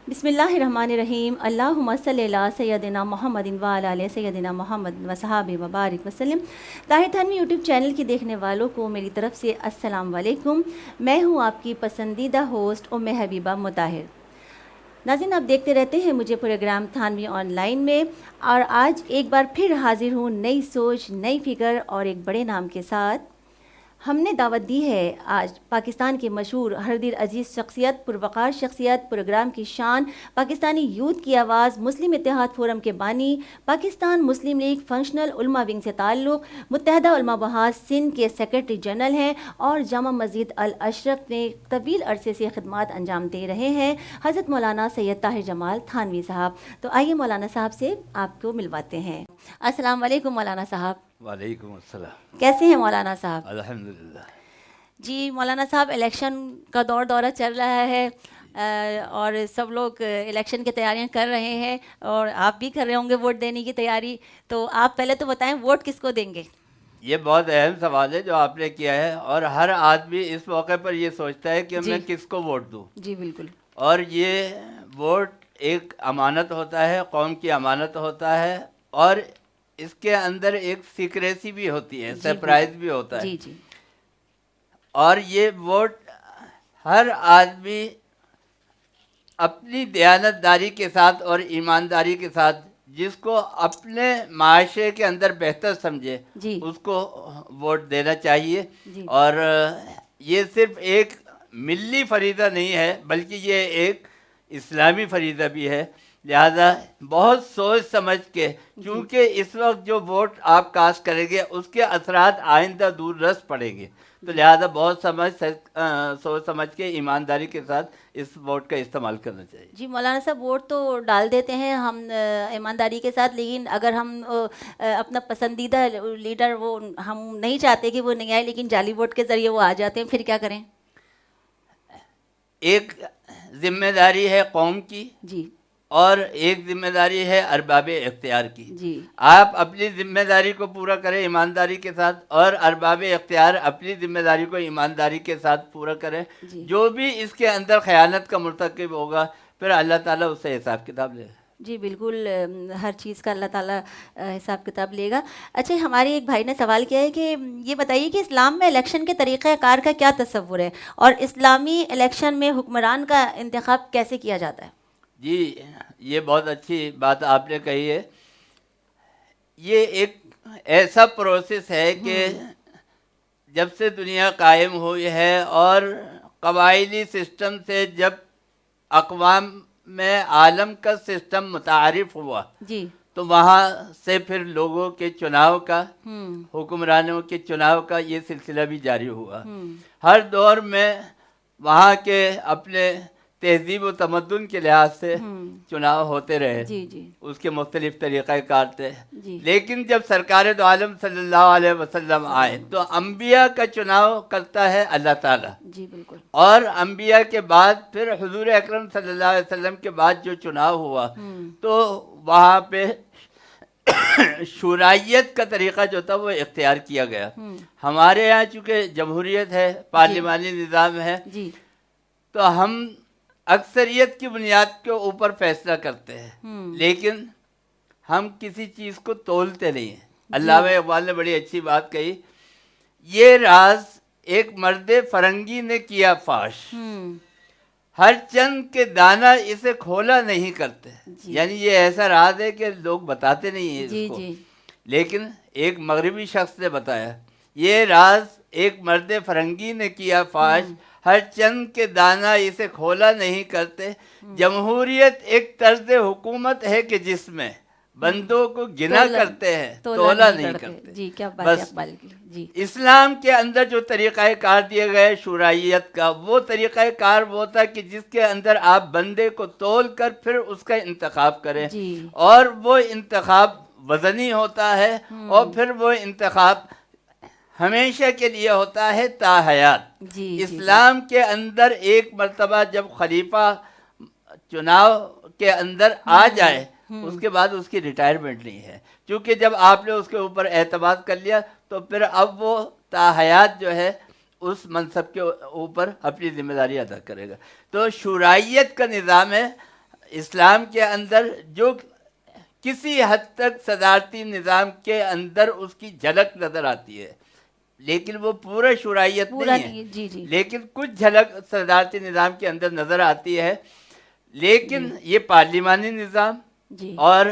بسم اللہ الرحمن الرحیم اللہم صلی علی سیدنا محمد و علی آل سیدنا محمد و صحابہ وبارک وسلم۔ طاہر تھانوی یوٹیوب چینل کی دیکھنے والوں کو میری طرف سے السلام علیکم۔ میں ہوں آپ کی پسندیدہ ہوسٹ ام حبیبہ مطہر۔ ناظرین، آپ دیکھتے رہتے ہیں مجھے پروگرام تھانوی آن لائن میں، اور آج ایک بار پھر حاضر ہوں نئی سوچ، نئی فکر اور ایک بڑے نام کے ساتھ۔ ہم نے دعوت دی ہے آج پاکستان کے مشہور ہر دل عزیز شخصیت، پروقار شخصیت، پروگرام کی شان، پاکستانی یوتھ کی آواز، مسلم اتحاد فورم کے بانی، پاکستان مسلم لیگ فنکشنل علماء ونگ سے تعلق، متحدہ علماء محاذ سندھ کے سیکرٹری جنرل ہیں اور جامع مسجد الاشرف میں طویل عرصے سے خدمات انجام دے رہے ہیں، حضرت مولانا سید طاہر جمال تھانوی صاحب۔ تو آئیے مولانا صاحب سے آپ کو ملواتے ہیں۔ السلام علیکم مولانا صاحب۔ وعلیکم السلام۔ کیسے ہیں مولانا صاحب؟ الحمدللہ۔ جی مولانا صاحب، الیکشن کا دورہ چل رہا ہے اور سب لوگ الیکشن کی تیاریاں کر رہے ہیں، اور آپ بھی کر رہے ہوں گے ووٹ دینے کی تیاری، تو آپ پہلے تو بتائیں ووٹ کس کو دیں گے؟ یہ بہت اہم سوال ہے جو آپ نے کیا ہے، اور ہر آدمی اس موقع پر یہ سوچتا ہے کہ میں کس کو ووٹ دوں۔ جی بالکل۔ اور یہ ووٹ ایک امانت ہوتا ہے، قوم کی امانت ہوتا ہے، اور اس کے اندر ایک سیکریسی بھی ہوتی ہے، سرپرائز بھی ہوتا ہے۔ جی جی۔ اور یہ ووٹ ہر آدمی اپنی دیانت داری کے ساتھ اور ایمانداری کے ساتھ جس کو اپنے معاشرے کے اندر بہتر سمجھے جی اس کو ووٹ دینا چاہیے۔ جی اور یہ صرف ایک ملی فریضہ نہیں ہے بلکہ یہ ایک اسلامی فریضہ بھی ہے، لہذا بہت سوچ سمجھ کے، کیونکہ اس وقت جو ووٹ آپ کاسٹ کریں گے اس کے اثرات آئندہ دور رس پڑیں گے، تو لہذا بہت سوچ سمجھ کے ایمانداری کے ساتھ اس ووٹ کا استعمال کرنا چاہیے۔ جی مولانا صاحب، ووٹ تو ڈال دیتے ہیں ہم ایمانداری کے ساتھ، لیکن اگر ہم اپنا پسندیدہ لیڈر وہ ہم نہیں چاہتے کہ وہ نہیں آئے، لیکن جعلی ووٹ کے ذریعے وہ آ جاتے ہیں، پھر کیا کریں؟ ایک ذمہ داری ہے قوم کی، جی اور ایک ذمہ داری ہے ارباب اختیار کی۔ جی آپ اپنی ذمہ داری کو پورا کریں ایمانداری کے ساتھ، اور ارباب اختیار اپنی ذمہ داری کو ایمانداری کے ساتھ پورا کریں۔ جی جو بھی اس کے اندر خیانت کا مرتکب ہوگا پھر اللہ تعالیٰ اس سے حساب کتاب لے گا۔ جی بالکل، ہر چیز کا اللہ تعالیٰ حساب کتاب لے گا۔ اچھا، ہمارے ایک بھائی نے سوال کیا ہے کہ یہ بتائیے کہ اسلام میں الیکشن کے طریقہ کار کا کیا تصور ہے، اور اسلامی الیکشن میں حکمران کا انتخاب کیسے کیا جاتا ہے؟ جی یہ بہت اچھی بات آپ نے کہی ہے۔ یہ ایک ایسا پروسیس ہے کہ جب سے دنیا قائم ہوئی ہے اور قبائلی سسٹم سے جب اقوام میں عالم کا سسٹم متعارف ہوا، جی تو وہاں سے پھر لوگوں کے چناؤ کا، حکمرانوں کے چناؤ کا یہ سلسلہ بھی جاری ہوا۔ ہر دور میں وہاں کے اپنے تہذیب و تمدن کے لحاظ سے چناؤ ہوتے رہے، جی جی اس کے مختلف طریقہ کار تھے، جی لیکن جب سرکار دو عالم صلی اللہ علیہ وسلم آئے تو انبیاء کا چناؤ کرتا ہے اللہ تعالیٰ، جی بالکل۔ اور انبیاء کے بعد پھر حضور اکرم صلی اللہ علیہ وسلم کے بعد جو چناؤ ہوا تو وہاں پہ شورائیت کا طریقہ جو تھا وہ اختیار کیا گیا۔ ہمارے یہاں چونکہ جمہوریت ہے، پارلیمانی نظام ہے، جی تو ہم اکثریت کی بنیاد کے اوپر فیصلہ کرتے ہیں، لیکن ہم کسی چیز کو تولتے نہیں ہیں۔ علامہ اقبال نے بڑی اچھی بات کہی، یہ راز ایک مرد فرنگی نے کیا فاش، ہر چند کے دانا اسے کھولا نہیں کرتے۔ یعنی یہ ایسا راز ہے کہ لوگ بتاتے نہیں ہیں اس کو، لیکن ایک مغربی شخص نے بتایا، یہ راز ایک مرد فرنگی نے کیا فاش، ہر چند کے دانا اسے کھولا نہیں کرتے۔ جمہوریت ایک طرز حکومت ہے کہ جس میں بندوں کو گنا کرتے ہیں، تولا نہیں کرتے۔ جی کیا بات ہے اقبال کی۔ جی اسلام کے اندر جو طریقہ کار دیے گئے شورائیت کا، وہ طریقہ کار وہ تھا کہ جس کے اندر آپ بندے کو تول کر پھر اس کا انتخاب کریں، اور وہ انتخاب وزنی ہوتا ہے، اور پھر وہ انتخاب ہمیشہ کے لیے ہوتا ہے تا حیات۔ اسلام کے اندر ایک مرتبہ جب خلیفہ چناؤ کے اندر آ جائے اس کے بعد اس کی ریٹائرمنٹ نہیں ہے، کیونکہ جب آپ نے اس کے اوپر اعتماد کر لیا تو پھر اب وہ تا حیات جو ہے اس منصب کے اوپر اپنی ذمہ داری ادا کرے گا۔ تو شورائیت کا نظام ہے، اسلام کے اندر جو کسی حد تک صدارتی نظام کے اندر اس کی جھلک نظر آتی ہے، لیکن وہ پورا شرعیت نہیں ہے، جی جی، لیکن کچھ جھلک صدارتی نظام کے اندر نظر آتی ہے. لیکن یہ پارلیمانی نظام جی اور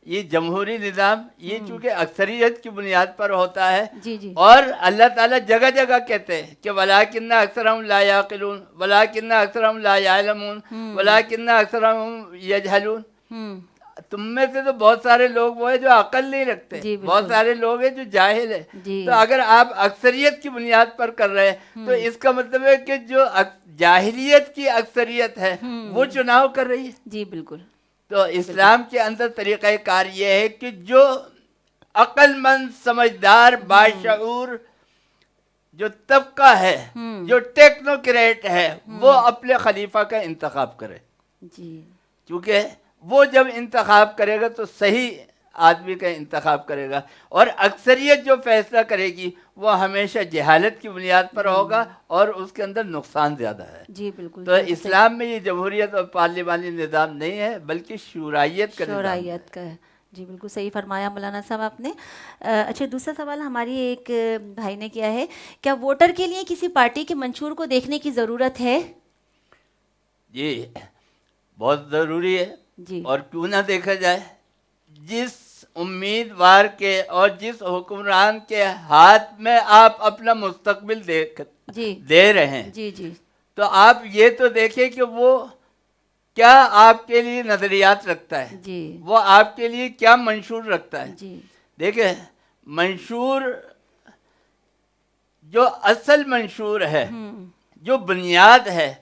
یہ جمہوری نظام یہ چونکہ اکثریت کی بنیاد پر ہوتا ہے، جی جی اور اللہ تعالیٰ جگہ جگہ کہتے ہیں کہ وَلَٰكِنَّ أَكْثَرَهُمْ لَا يَعْقِلُونَ وَلَٰكِنَّ أَكْثَرَهُمْ لَا يَعْلَمُونَ وَلَٰكِنَّ أَكْثَرَهُمْ يَجْهَلُونَ. تم میں سے تو بہت سارے لوگ وہ ہیں جو عقل نہیں رکھتے، جی بہت بالکل سارے لوگ ہیں جو جاہل ہیں. جی تو اگر آپ اکثریت کی بنیاد پر کر رہے ہیں تو اس کا مطلب ہے کہ جو جاہلیت کی اکثریت ہے وہ چناؤ کر رہی ہے. جی بالکل تو اسلام کے اندر طریقہ کار یہ ہے کہ جو عقل مند، سمجھدار، باشعور جو طبقہ ہے، جو ٹیکنوکریٹ ہے، وہ اپنے خلیفہ کا انتخاب کرے. جی کیونکہ وہ جب انتخاب کرے گا تو صحیح آدمی کا انتخاب کرے گا، اور اکثریت جو فیصلہ کرے گی وہ ہمیشہ جہالت کی بنیاد پر ہوگا اور اس کے اندر نقصان زیادہ ہے. جی بالکل. تو اسلام میں یہ جمہوریت اور پارلیمانی نظام نہیں ہے بلکہ شورائیت کا نظام ہے. شورائیت کا ہے. جی بالکل صحیح فرمایا مولانا صاحب آپ نے. اچھا دوسرا سوال ہماری ایک بھائی نے کیا ہے، کیا ووٹر کے لیے کسی پارٹی کے منشور کو دیکھنے کی ضرورت ہے؟ جی بہت ضروری ہے. جی اور کیوں نہ دیکھا جائے، جس امیدوار کے اور جس حکمران کے ہاتھ میں آپ اپنا مستقبل جی دے رہے ہیں، جی جی تو آپ یہ تو دیکھیں کہ وہ کیا آپ کے لیے نظریات رکھتا ہے، جی وہ آپ کے لیے کیا منشور رکھتا ہے. جی دیکھیں منشور، جو اصل منشور ہے، جو بنیاد ہے،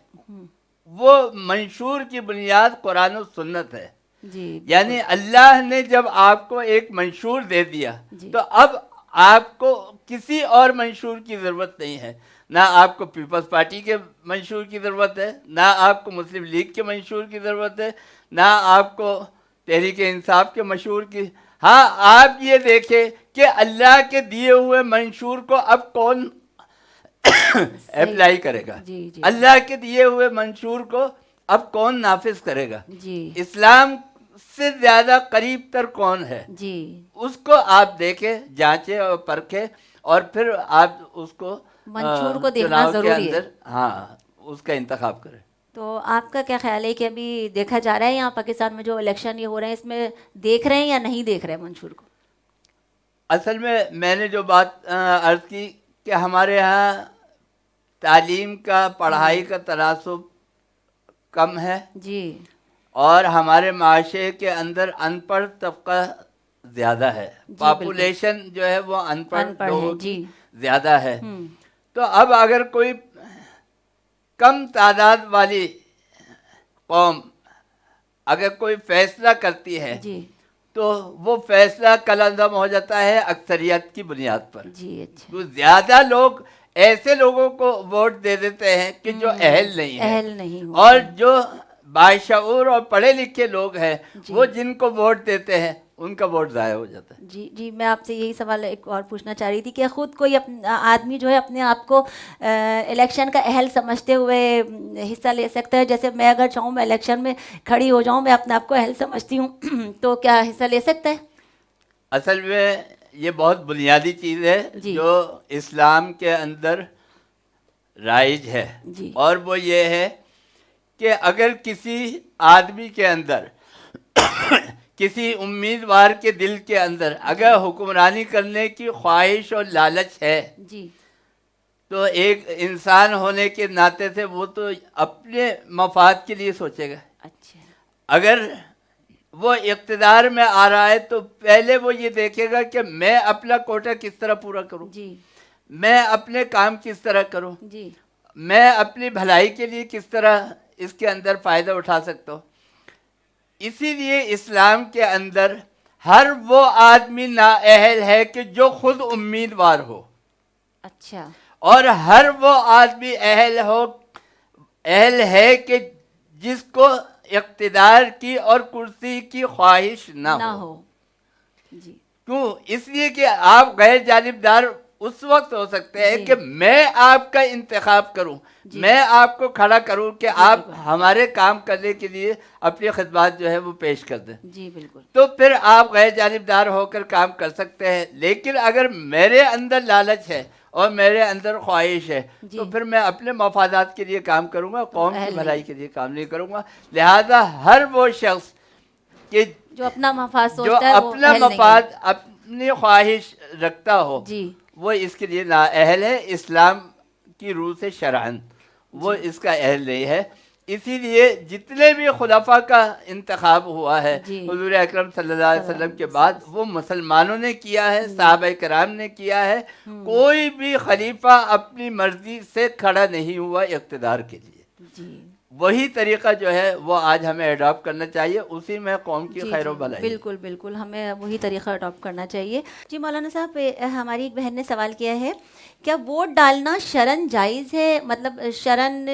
وہ منشور کی بنیاد قرآن و سنت ہے. جی یعنی اللہ نے جب آپ کو ایک منشور دے دیا جی تو اب آپ کو کسی اور منشور کی ضرورت نہیں ہے. نہ آپ کو پیپلز پارٹی کے منشور کی ضرورت ہے، نہ آپ کو مسلم لیگ کے منشور کی ضرورت ہے، نہ آپ کو تحریک انصاف کے منشور کی. ہاں آپ یہ دیکھیں کہ اللہ کے دیے ہوئے منشور کو اب کون اپلائی کرے گا، جی جی اللہ کے دیے ہوئے منشور کو اب کون نافذ کرے گا. جی اسلام سے زیادہ قریب تر کون ہے، جی اس کو آپ دیکھیں، جانچیں اور پرکھیں، اور پھر آپ اس کو منشور کو دیکھنا چناؤ کے ضروری ہے. اندر ہاں اس کا انتخاب کریں. تو آپ کا کیا خیال ہے کہ ابھی دیکھا جا رہا ہے یہاں پاکستان میں جو الیکشن یہ ہو رہے ہیں، اس میں دیکھ رہے ہیں یا نہیں دیکھ رہے منشور کو؟ اصل میں نے جو بات عرض کی کہ ہمارے ہاں تعلیم کا، پڑھائی کا تناسب کم ہے، جی اور ہمارے معاشرے کے اندر ان پڑھ طبقہ زیادہ ہے. پاپولیشن جو ہے وہ ان پڑھ لوگوں کی زیادہ ہے. تو اب اگر کوئی کم تعداد والی قوم اگر کوئی فیصلہ کرتی ہے جی تو وہ فیصلہ کلعدم ہو جاتا ہے اکثریت کی بنیاد پر. جی اچھا تو زیادہ لوگ ایسے لوگوں کو ووٹ دے دیتے ہیں کہ جو اہل نہیں ہیں، اہل نہیں ہو. اور جو باشعور اور پڑھے لکھے لوگ ہیں وہ جن کو ووٹ دیتے ہیں ان کا ووٹ ضائع ہو جاتا ہے. جی جی میں آپ سے یہی سوال ایک اور پوچھنا چاہ رہی تھی کہ خود کوئی آدمی جو ہے اپنے آپ کو الیکشن کا اہل سمجھتے ہوئے حصہ لے سکتا ہے؟ جیسے میں اگر چاہوں میں الیکشن میں کھڑی ہو جاؤں، میں اپنے آپ کو اہل سمجھتی ہوں، تو کیا حصہ لے سکتا ہے؟ اصل میں یہ بہت بنیادی چیز ہے جو اسلام کے اندر رائج ہے، جی اور وہ یہ ہے کہ اگر کسی آدمی کے اندر کسی امیدوار کے دل کے اندر اگر حکمرانی کرنے کی خواہش اور لالچ ہے، جی تو ایک انسان ہونے کے ناطے سے وہ تو اپنے مفاد کے لیے سوچے گا. اچھا اگر وہ اقتدار میں آ رہا ہے تو پہلے وہ یہ دیکھے گا کہ میں اپنا کوٹا کس طرح پورا کروں، جی میں اپنے کام کس طرح کروں، جی میں اپنی بھلائی کے لیے کس طرح اس کے اندر فائدہ اٹھا سکتا ہوں. اسی لیے اسلام کے اندر ہر وہ آدمی نااہل ہے کہ جو خود امیدوار ہو، اچھا اور ہر وہ آدمی اہل ہے کہ جس کو اقتدار کی اور کرسی کی خواہش نہ ہو. جی کیوں؟ اس لیے کہ آپ غیر جانبدار اس وقت ہو سکتے ہیں کہ میں آپ کا انتخاب کروں, میں آپ کو کھڑا کروں کہ آپ ہمارے کام کرنے کے لیے اپنی خدمات جو ہے وہ پیش کر دیں. جی بالکل. تو پھر آپ غیر جانبدار ہو کر کام کر سکتے ہیں. لیکن اگر میرے اندر لالچ ہے اور میرے اندر خواہش ہے تو پھر میں اپنے مفادات کے لیے کام کروں گا, قوم کی بھلائی کے لیے کام نہیں کروں گا. لہذا ہر وہ شخص کہ جو اپنا مفاد جو سوچتا ہے وہ اپنا اہل نہیں ہے. مفاد اپنی خواہش رکھتا ہو جی وہ اس کے لیے نااہل ہے. اسلام کی روح سے شرعاً وہ اس کا اہل نہیں ہے. اسی لیے جتنے بھی خلفاء کا انتخاب ہوا ہے حضور اکرم صلی اللہ علیہ وسلم کے بعد وہ مسلمانوں نے کیا ہے, صحابہ کرام نے کیا ہے. کوئی بھی خلیفہ اپنی مرضی سے کھڑا نہیں ہوا اقتدار کے لیے. جی وہی طریقہ جو ہے وہ آج ہمیں اڈاپٹ کرنا چاہیے, اسی میں قوم کی خیر و بھلائی. بالکل بالکل ہمیں وہی طریقہ اڈاپٹ کرنا چاہیے. جی مولانا صاحب, ہماری ایک بہن نے سوال کیا ہے, کیا ووٹ ڈالنا شرعن جائز ہے؟ مطلب شرعن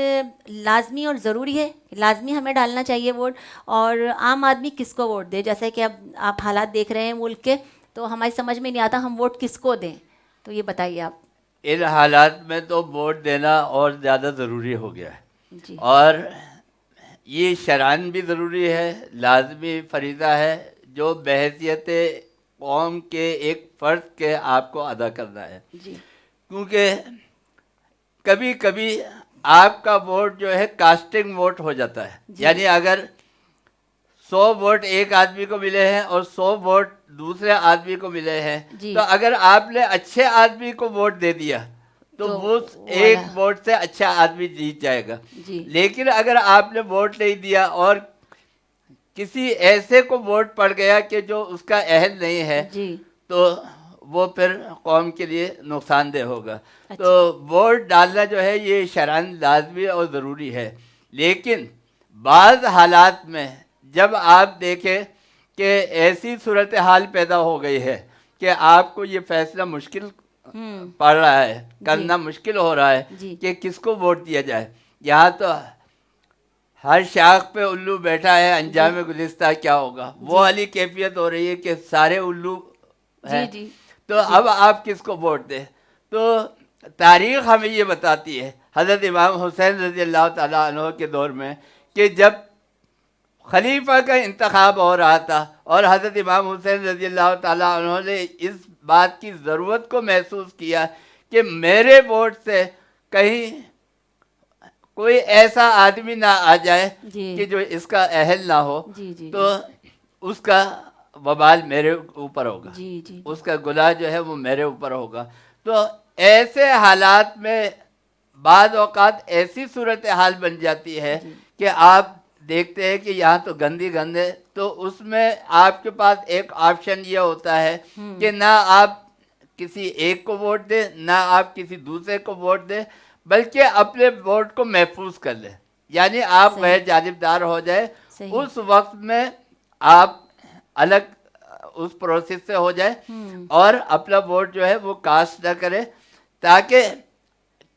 لازمی اور ضروری ہے, لازمی ہمیں ڈالنا چاہیے ووٹ, اور عام آدمی کس کو ووٹ دے؟ جیسے کہ اب آپ حالات دیکھ رہے ہیں ملک کے, تو ہماری سمجھ میں نہیں آتا ہم ووٹ کس کو دیں, تو یہ بتائیے آپ. ان حالات میں تو ووٹ دینا اور زیادہ ضروری ہو گیا ہے. جی اور یہ شرعاً بھی ضروری ہے, لازمی فریضہ ہے جو بحیثیت قوم کے ایک فرد کے آپ کو ادا کرنا ہے. جی کیونکہ کبھی کبھی آپ کا ووٹ جو ہے کاسٹنگ ووٹ ہو جاتا ہے. یعنی اگر 100 ووٹ ایک آدمی کو ملے ہیں اور 100 ووٹ دوسرے آدمی کو ملے ہیں, تو اگر آپ نے اچھے آدمی کو ووٹ دے دیا تو وہ ایک ووٹ سے اچھا آدمی جیت جائے گا. لیکن اگر آپ نے ووٹ نہیں دیا اور کسی ایسے کو ووٹ پڑ گیا کہ جو اس کا اہل نہیں ہے, تو وہ پھر قوم کے لیے نقصان دہ ہوگا. تو ووٹ ڈالنا جو ہے یہ شرعاً لازمی اور ضروری ہے. لیکن بعض حالات میں جب آپ دیکھیں کہ ایسی صورتحال پیدا ہو گئی ہے کہ آپ کو یہ فیصلہ مشکل پڑ رہا ہے, کرنا مشکل ہو رہا ہے کہ کس کو ووٹ دیا جائے. یہاں تو ہر شاخ پہ الو بیٹھا ہے, انجام گلستہ کیا ہوگا, وہ والی کیفیت ہو رہی ہے کہ سارے الو ہیں. تو اب آپ کس کو ووٹ دیں؟ تو تاریخ ہمیں یہ بتاتی ہے حضرت امام حسین رضی اللہ تعالیٰ عنہ کے دور میں کہ جب خلیفہ کا انتخاب ہو رہا تھا اور حضرت امام حسین رضی اللہ تعالیٰ عنہ نے اس بات کی ضرورت کو محسوس کیا کہ میرے ووٹ سے کہیں کوئی ایسا آدمی نہ آ جائے کہ جو اس کا اہل نہ ہو, تو اس کا وبال میرے اوپر ہوگا, اس کا گناہ جو ہے وہ میرے اوپر ہوگا. تو ایسے حالات میں بعض اوقات ایسی صورتحال بن جاتی ہے کہ آپ دیکھتے ہیں کہ یہاں تو گندی گندے, تو اس میں آپ کے پاس ایک آپشن یہ ہوتا ہے کہ نہ آپ کسی ایک کو ووٹ دیں, نہ آپ کسی دوسرے کو ووٹ دیں, بلکہ اپنے ووٹ کو محفوظ کر لیں. یعنی آپ غیر جانبدار ہو جائے. اس وقت میں آپ الگ اس پروسیس سے ہو جائے اور اپنا ووٹ جو ہے وہ کاسٹ نہ کرے, تاکہ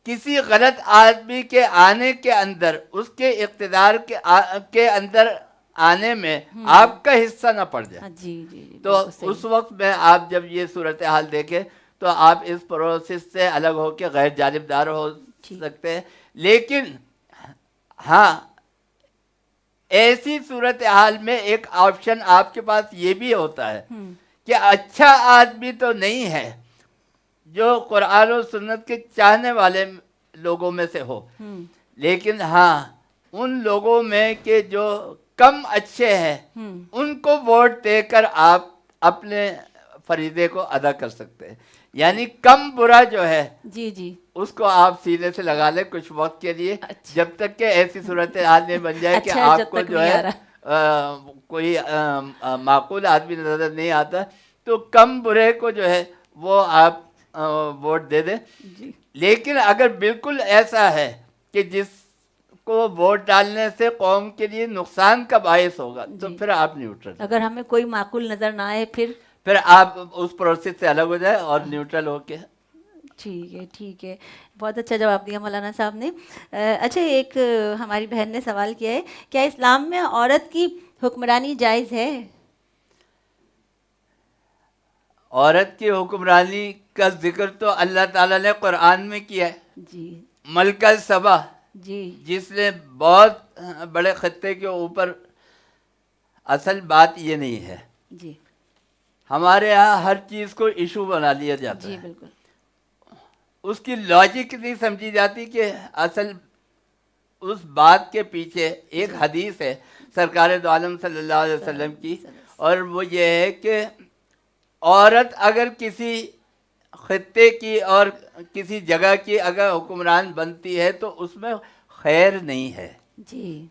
کسی غلط آدمی کے آنے کے اندر, اس کے اقتدار کے اندر آنے میں آپ کا حصہ نہ پڑ جائے. تو اس وقت میں آپ جب یہ صورتحال دیکھیں تو آپ اس پروسیس سے الگ ہو کے غیر جانبدار ہو سکتے ہیں. لیکن ہاں, ایسی صورتحال میں ایک آپشن آپ کے پاس یہ بھی ہوتا ہے کہ اچھا آدمی تو نہیں ہے جو قرآن و سنت کے چاہنے والے لوگوں میں سے ہو, لیکن ہاں ان لوگوں میں کہ جو کم اچھے ہیں ان کو ووٹ دے کر آپ اپنے فریضے کو ادا کر سکتے ہیں. یعنی کم برا جو ہے اس کو آپ سینے سے لگا لیں کچھ وقت کے لیے, جب تک کہ ایسی صورتحال نہیں بن جائے کہ آپ کو جو ہے کوئی معقول آدمی نظر نہیں آتا, تو کم برے کو جو ہے وہ آپ ووٹ دے دیں. لیکن اگر بالکل ایسا ہے کہ جس کو ووٹ ڈالنے سے قوم کے لیے نقصان کا باعث ہوگا, تو پھر آپ نیوٹرل, اگر ہمیں کوئی معقول نظر نہ آئے پھر آپ اس پروسیس سے الگ ہو جائے اور نیوٹرل ہو کے. ٹھیک ہے, بہت اچھا جواب دیا مولانا صاحب نے. اچھا, ایک ہماری بہن نے سوال کیا ہے, کیا اسلام میں عورت کی حکمرانی جائز ہے؟ عورت کی حکمرانی کا ذکر تو اللہ تعالیٰ نے قرآن میں کیا ہے. جی ملکہ سبا جی جس نے بہت بڑے خطے کے اوپر، اصل بات یہ نہیں ہے. جی ہمارے ہاں ہر چیز کو ایشو بنا لیا جاتا جی ہے. بالکل. اس کی لاجک نہیں سمجھی جاتی کہ اصل اس بات کے پیچھے ایک حدیث ہے سرکار دو عالم صلی اللہ علیہ وسلم کی، اور وہ یہ ہے کہ عورت اگر کسی خطے کی اور کسی جگہ کی اگر حکمران بنتی ہے تو اس میں خیر نہیں ہے. جی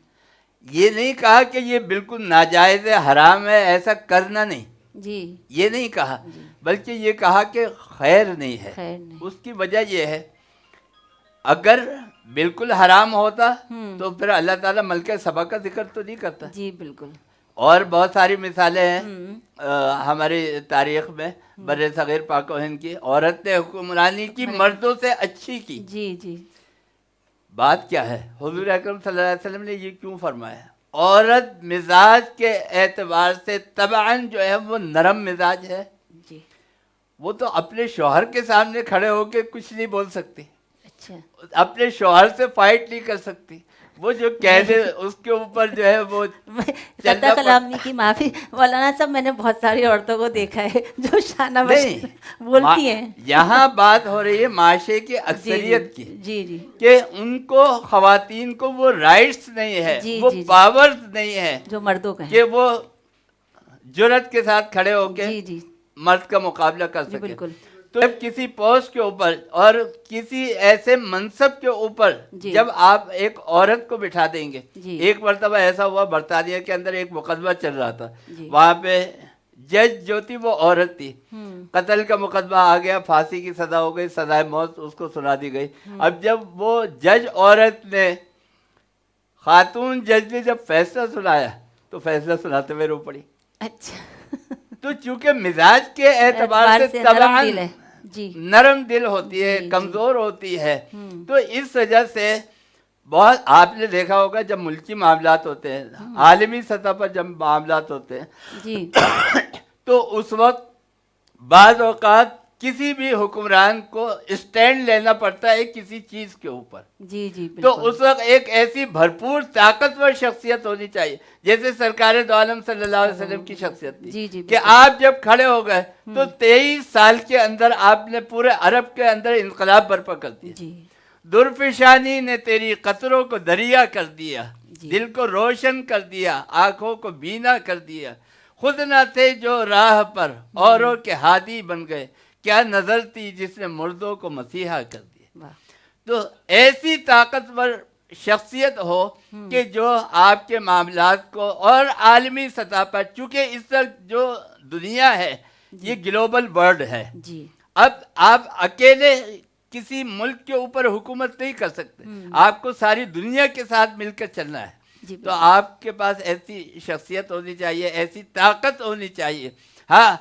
یہ نہیں کہا کہ یہ بالکل ناجائز ہے، حرام ہے، ایسا کرنا نہیں، جی یہ نہیں کہا، بلکہ یہ کہا کہ خیر نہیں ہے. خیر نہیں. اس کی وجہ یہ ہے اگر بالکل حرام ہوتا تو پھر اللہ تعالیٰ ملکہ سبا کا ذکر تو نہیں کرتا. جی بالکل. اور بہت ساری مثالیں ہیں ہماری تاریخ میں بر صغیر پاک و ہند کی. عورت نے حکمرانی کی مردوں سے اچھی کی. جی جی بات کیا ہے؟ حضور اکرم صلی اللہ علیہ وسلم نے یہ کیوں فرمایا؟ عورت مزاج کے اعتبار سے طبعاً جو ہے وہ نرم مزاج ہے. جی وہ تو اپنے شوہر کے سامنے کھڑے ہو کے کچھ نہیں بول سکتی، اچھا اپنے شوہر سے فائٹ نہیں کر سکتی. وہ جو کہہ دے اس کے اوپر جو ہے وہ قطع کلامی کی معافی مولانا صاحب، میں نے بہت ساری عورتوں کو دیکھا ہے جو شانہ بشانہ بولتی ہیں. یہاں بات ہو رہی ہے معاشرے کی اکثریت کی، جی جی کہ ان کو، خواتین کو وہ رائٹس نہیں ہے، وہ پاورز نہیں ہے جو مردوں کا ہے، کہ وہ جرأت کے ساتھ کھڑے ہو کے جی جی مرد کا مقابلہ کر سکے. بالکل. تو جب کسی پوسٹ کے اوپر اور کسی ایسے منصب کے اوپر جب آپ ایک عورت کو بٹھا دیں گے. ایک مرتبہ ایسا ہوا برطانیہ کے اندر ایک مقدمہ چل رہا تھا، وہاں پہ جج جو تھی وہ عورت تھی. قتل کا مقدمہ آ گیا، پھانسی کی سزا ہو گئی، سزائے موت اس کو سنا دی گئی. اب جب وہ جج عورت نے، خاتون جج نے جب فیصلہ سنایا تو فیصلہ سناتے ہوئے رو پڑی. اچھا. تو چونکہ مزاج کے اعتبار سے طبعاً نرم دل ہوتی ہے، کمزور ہوتی ہے، تو اس وجہ سے بہت، آپ نے دیکھا ہوگا جب ملکی معاملات ہوتے ہیں، عالمی سطح پر جب معاملات ہوتے ہیں تو اس وقت بعض اوقات کسی بھی حکمران کو اسٹینڈ لینا پڑتا ہے کسی چیز کے اوپر. جی جی تو اس وقت ایک ایسی بھرپور طاقتور شخصیت ہونی چاہیے جیسے سرکار دو عالم صلی اللہ علیہ وسلم کی شخصیت تھی، کہ آپ جب کھڑے ہو گئے تو 23 سال کے اندر آپ نے پورے عرب کے اندر انقلاب برپا کر دیا. درفشانی نے تیری قطروں کو دریا کر دیا، دل کو روشن کر دیا، آنکھوں کو بینا کر دیا. خود نہ تھے جو راہ پر اوروں کے ہادی بن گئے، کیا نظر تھی جس نے مردوں کو مسیحا کر دیا. تو ایسی طاقتور شخصیت ہو کہ جو آپ کے معاملات کو، اور عالمی سطح پر، چونکہ اس وقت جو دنیا ہے یہ گلوبل ورلڈ ہے. اب آپ اکیلے کسی ملک کے اوپر حکومت نہیں کر سکتے، آپ کو ساری دنیا کے ساتھ مل کر چلنا ہے. تو آپ کے پاس ایسی شخصیت ہونی چاہیے، ایسی طاقت ہونی چاہیے. ہاں،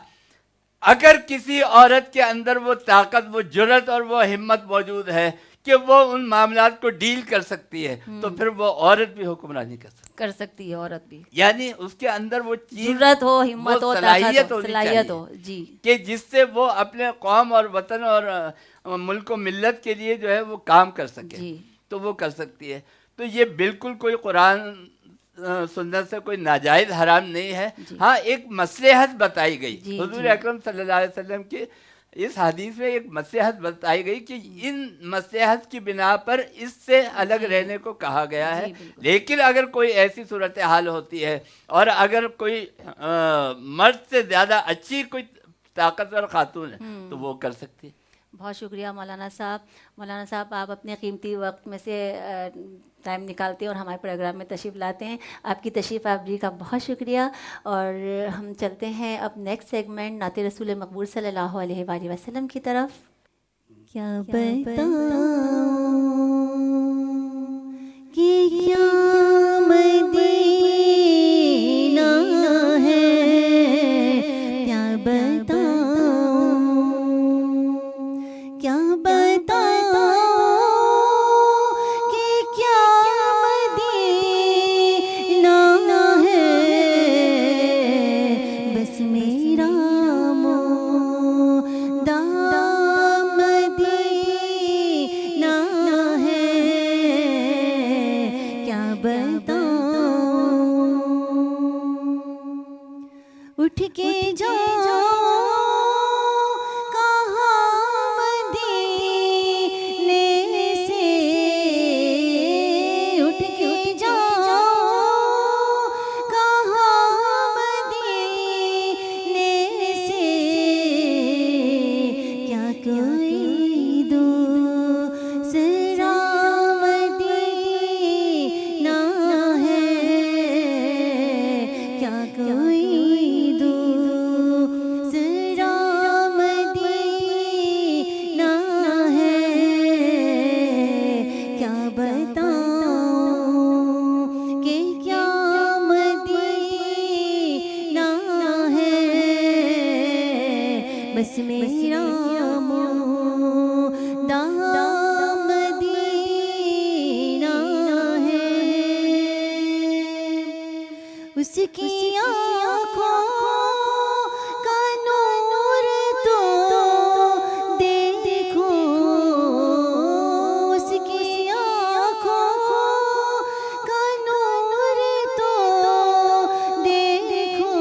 اگر کسی عورت کے اندر وہ طاقت، وہ جرأت اور وہ ہمت موجود ہے کہ وہ ان معاملات کو ڈیل کر سکتی ہے، تو پھر وہ عورت بھی حکمرانی کر سکتی ہے. عورت بھی، یعنی اس کے اندر وہ چیز، جرأت ہو، ہمت ہو، صلاحیت ہو جی، کہ جس سے وہ اپنے قوم اور وطن اور ملک و ملت کے لیے جو ہے وہ کام کر سکے. تو وہ کر سکتی ہے. تو یہ بالکل کوئی قرآن سنت سے کوئی ناجائز حرام نہیں ہے. ہاں، ایک مصلحت بتائی گئی. حضور اکرم صلی اللہ علیہ وسلم کی اس حدیث میں ایک مصلحت بتائی گئی کہ ان مصلحت کی بنا پر اس سے الگ رہنے کو کہا گیا ہے. لیکن اگر کوئی ایسی صورتحال ہوتی ہے اور اگر کوئی مرد سے زیادہ اچھی کوئی طاقتور خاتون ہے تو وہ کر سکتی ہے. بہت شکریہ مولانا صاحب. مولانا صاحب، آپ اپنے قیمتی وقت میں سے ٹائم نکالتے ہیں اور ہمارے پروگرام میں تشریف لاتے ہیں. آپ کی تشریف آوری کا بہت شکریہ. اور ہم چلتے ہیں اب نیکسٹ سیگمنٹ نعت رسول مقبول صلی اللہ علیہ وآلہ وسلم کی طرف. کیا بتاؤں کہ کیا مدینہ ہے، کیا بتاؤں، کیا بتاؤں کہ کیا مدینہ ہے. بس میرا مولا اٹھ کے جاؤ کہاں مدینے سے، اٹھ کے جاؤ کہاں مدینے سے، کیا کوئی دوسرا مدینہ ہے، کیا کوئی دوسرا مدینہ ہے، کیا بتاؤں کہ کیا مدینہ ہے، بس میرا مودہ مدینہ ہے، اس کی آنکھوں کا نور تو دیکھو، اس کی آنکھوں کا نور تو دیکھو،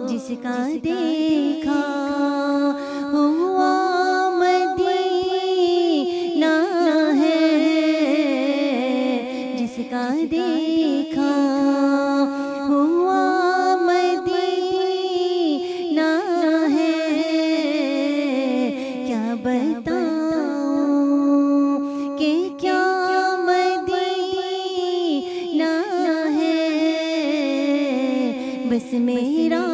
جس کا دیکھا ہوا مدینہ ہے، جس کا دیکھا ہوا مدینہ ہے، کیا بتاؤں کہ کیا مدینہ ہے، بس میرا